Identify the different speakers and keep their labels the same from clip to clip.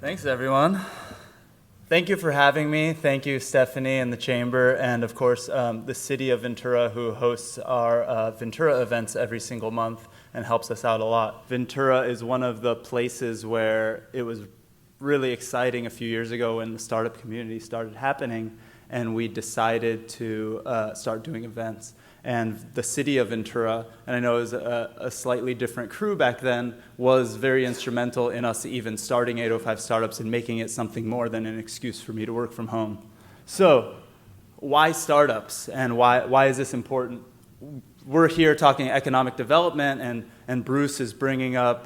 Speaker 1: Thanks, everyone. Thank you for having me. Thank you, Stephanie and the Chamber, and of course, the City of Ventura, who hosts our Ventura events every single month and helps us out a lot. Ventura is one of the places where it was really exciting a few years ago when the startup community started happening, and we decided to start doing events. And the City of Ventura, and I know it was a slightly different crew back then, was very instrumental in us even starting 805 Startups and making it something more than an excuse for me to work from home. So, why startups, and why is this important? We're here talking economic development, and Bruce is bringing up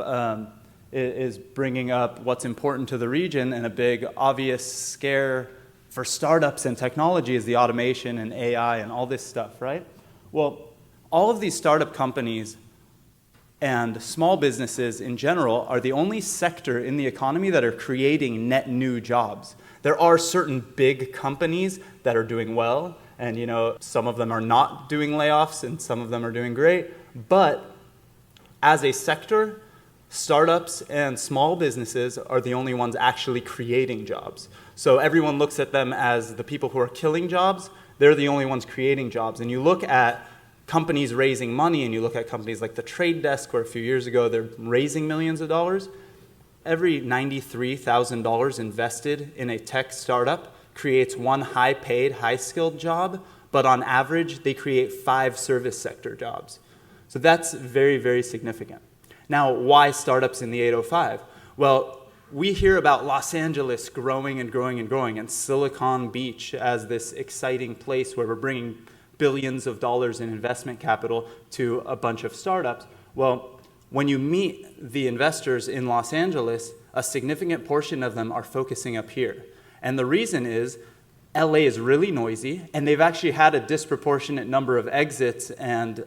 Speaker 1: what's important to the region, and a big obvious scare for startups and technology is the automation and AI and all this stuff, right? Well, all of these startup companies and small businesses in general are the only sector in the economy that are creating net new jobs. There are certain big companies that are doing well, and some of them are not doing layoffs and some of them are doing great, but as a sector, startups and small businesses are the only ones actually creating jobs. So everyone looks at them as the people who are killing jobs. They're the only ones creating jobs. And you look at companies raising money, and you look at companies like the Trade Desk, where a few years ago they're raising millions of dollars. Every $93,000 invested in a tech startup creates one high-paid, high-skilled job, but on average they create 5 service sector jobs. So that's very, very significant. Now, why startups in the 805? Well, we hear about Los Angeles growing and growing and growing, and Silicon Beach as this exciting place where we're bringing billions of dollars in investment capital to a bunch of startups. Well, when you meet the investors in Los Angeles, a significant portion of them are focusing up here. And the reason is LA is really noisy, and they've actually had a disproportionate number of exits and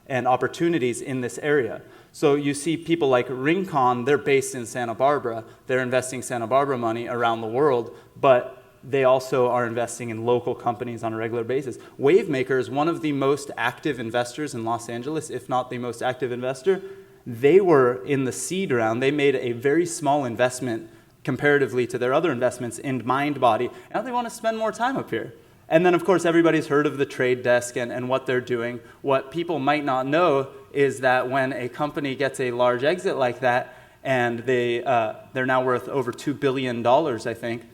Speaker 1: opportunities in this area. So you see people like Rincon, they're based in Santa Barbara. They're investing Santa Barbara money around the world, but they also are investing in local companies on a regular basis. Wavemaker is one of the most active investors in Los Angeles, if not the most active investor. They were in the seed round. They made a very small investment comparatively to their other investments in MindBody. Now they want to spend more time up here. And then, of course, everybody's heard of the Trade Desk and what they're doing. What people might not know is that when a company gets a large exit like that, and they're now worth over $2 billion, I think,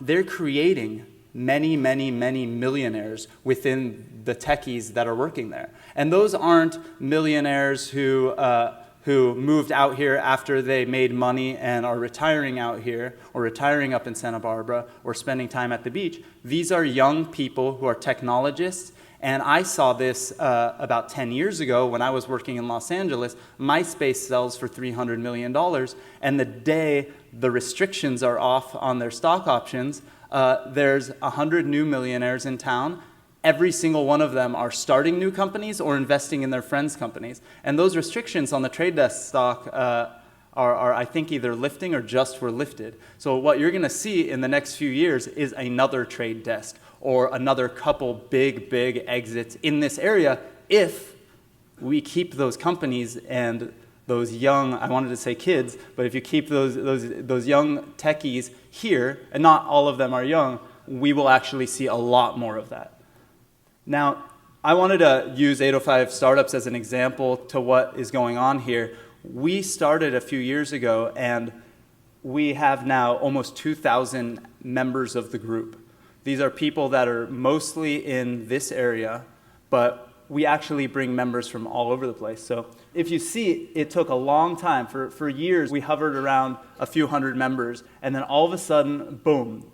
Speaker 1: they're creating many, many, many millionaires within the techies that are working there. And those aren't millionaires who moved out here after they made money and are retiring out here, or retiring up in Santa Barbara, or spending time at the beach. These are young people who are technologists. And I saw this about 10 years ago when I was working in Los Angeles. MySpace sells for $300 million, and the day the restrictions are off on their stock options, there's 100 new millionaires in town. Every single one of them are starting new companies or investing in their friends' companies. And those restrictions on the Trade Desk stock are, I think, either lifting or just were lifted. So what you're going to see in the next few years is another Trade Desk, or another couple big exits in this area if we keep those companies and those young, I wanted to say kids, but if you keep those young techies here, and not all of them are young, we will actually see a lot more of that. Now, I wanted to use 805 Startups as an example to what is going on here. We started a few years ago, and we have now almost 2,000 members of the group. These are people that are mostly in this area, but we actually bring members from all over the place. So if you see, it took a long time. For years, we hovered around a few hundred members, and then all of a sudden, boom,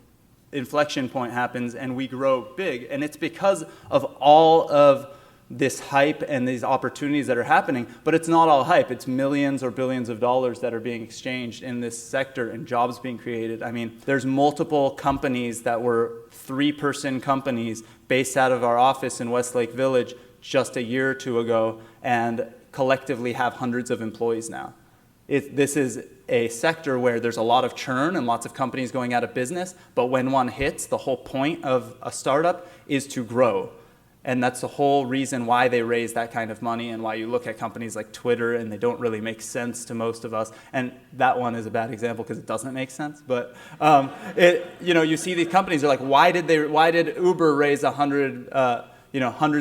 Speaker 1: inflection point happens, and we grow big. And it's because of all of this hype and these opportunities that are happening, but it's not all hype. It's millions or billions of dollars that are being exchanged in this sector and jobs being created. I mean, there's multiple companies that were 3-person companies based out of our office in Westlake Village just a year or two ago, and collectively have hundreds of employees now. This is a sector where there's a lot of churn and lots of companies going out of business, but when one hits, the whole point of a startup is to grow. And that's the whole reason why they raise that kind of money, and why you look at companies like Twitter and they don't really make sense to most of us. And that one is a bad example because it doesn't make sense. But you see these companies are like, why did Uber raise hundreds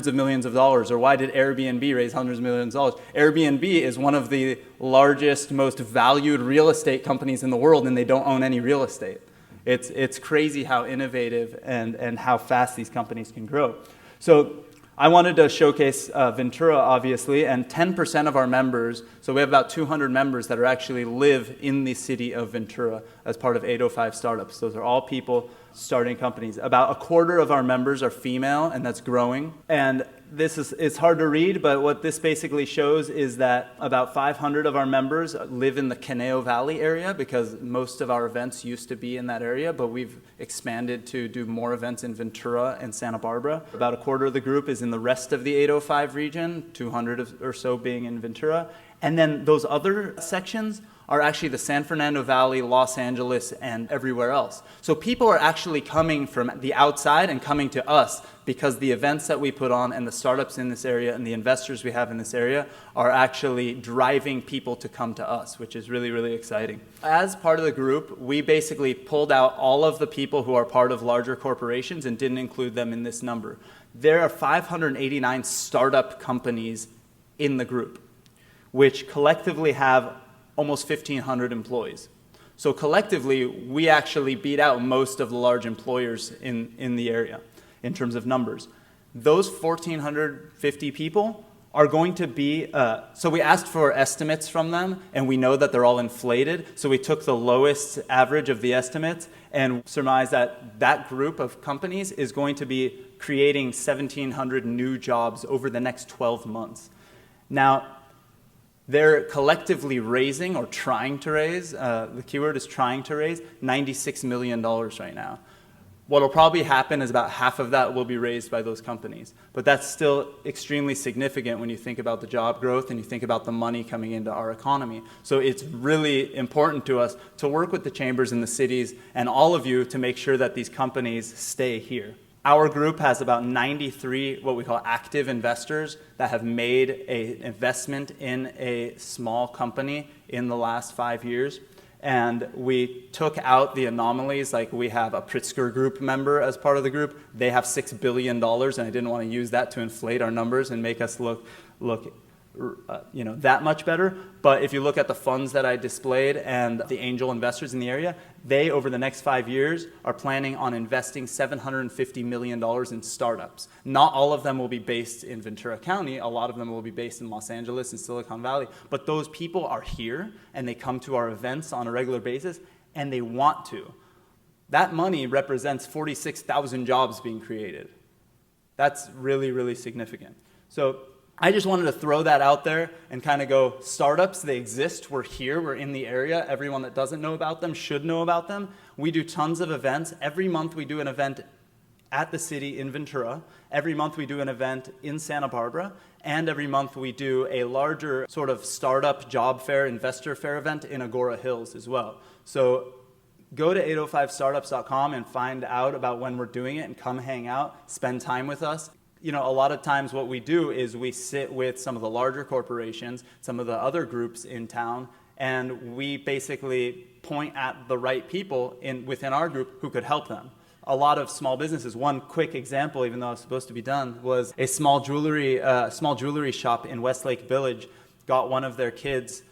Speaker 1: of millions of dollars, or why did Airbnb raise hundreds of millions of dollars? Airbnb is one of the largest, most valued real estate companies in the world, and they don't own any real estate. It's crazy how innovative and how fast these companies can grow. So I wanted to showcase Ventura, obviously, and 10% of our members, so we have about 200 members that actually live in the city of Ventura as part of 805 Startups. Those are all people starting companies. About a quarter of our members are female, and that's growing. And it's hard to read, but what this basically shows is that about 500 of our members live in the Caneo Valley area, because most of our events used to be in that area, but we've expanded to do more events in Ventura and Santa Barbara. About a quarter of the group is in the rest of the 805 region, 200 or so being in Ventura. And then those other sections are actually the San Fernando Valley, Los Angeles, and everywhere else. So people are actually coming from the outside and coming to us because the events that we put on and the startups in this area and the investors we have in this area are actually driving people to come to us, which is really, really exciting. As part of the group, we basically pulled out all of the people who are part of larger corporations and didn't include them in this number. There are 589 startup companies in the group, which collectively have almost 1,500 employees. So collectively, we actually beat out most of the large employers in the area in terms of numbers. Those 1,450 people are going to be, so we asked for estimates from them, and we know that they're all inflated. So we took the lowest average of the estimates and surmised that that group of companies is going to be creating 1,700 new jobs over the next 12 months. Now, they're collectively raising, or trying to raise, the keyword is trying to raise, $96 million right now. What will probably happen is about half of that will be raised by those companies. But that's still extremely significant when you think about the job growth and you think about the money coming into our economy. So it's really important to us to work with the chambers in the cities and all of you to make sure that these companies stay here. Our group has about 93 what we call active investors that have made an investment in a small company in the last 5 years. And we took out the anomalies, like we have a Pritzker Group member as part of the group. They have $6 billion, and I didn't want to use that to inflate our numbers and make us look that much better. But if you look at the funds that I displayed and the angel investors in the area, they, over the next 5 years, are planning on investing $750 million in startups. Not all of them will be based in Ventura County. A lot of them will be based in Los Angeles and Silicon Valley. But those people are here, and they come to our events on a regular basis, and they want to. That money represents 46,000 jobs being created. That's really, really significant. So I just wanted to throw that out there and kind of go, startups, they exist, we're here, we're in the area. Everyone that doesn't know about them should know about them. We do tons of events. Every month we do an event at the city in Ventura. Every month we do an event in Santa Barbara. And every month we do a larger sort of startup job fair, investor fair event in Agora Hills as well. So go to 805startups.com and find out about when we're doing it and come hang out, spend time with us. A lot of times what we do is we sit with some of the larger corporations, some of the other groups in town, and we basically point at the right people within our group who could help them. A lot of small businesses, one quick example, even though it was supposed to be done, was a small jewelry shop in Westlake Village got one of their kids,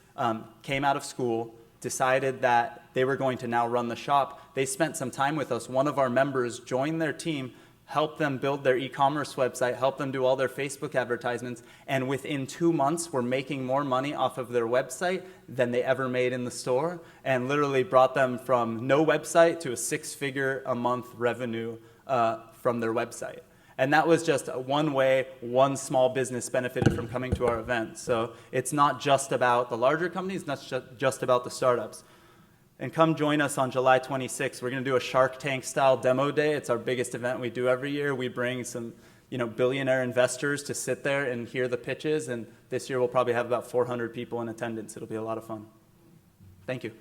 Speaker 1: came out of school, decided that they were going to now run the shop. They spent some time with us. One of our members joined their team, help them build their e-commerce website, help them do all their Facebook advertisements, and within 2 months, we're making more money off of their website than they ever made in the store, and literally brought them from no website to a 6-figure a month revenue from their website. And that was just one way one small business benefited from coming to our event. So it's not just about the larger companies, not just about the startups. And come join us on July 26th. We're going to do a Shark Tank style demo day. It's our biggest event we do every year. We bring some, billionaire investors to sit there and hear the pitches. And this year we'll probably have about 400 people in attendance. It'll be a lot of fun. Thank you.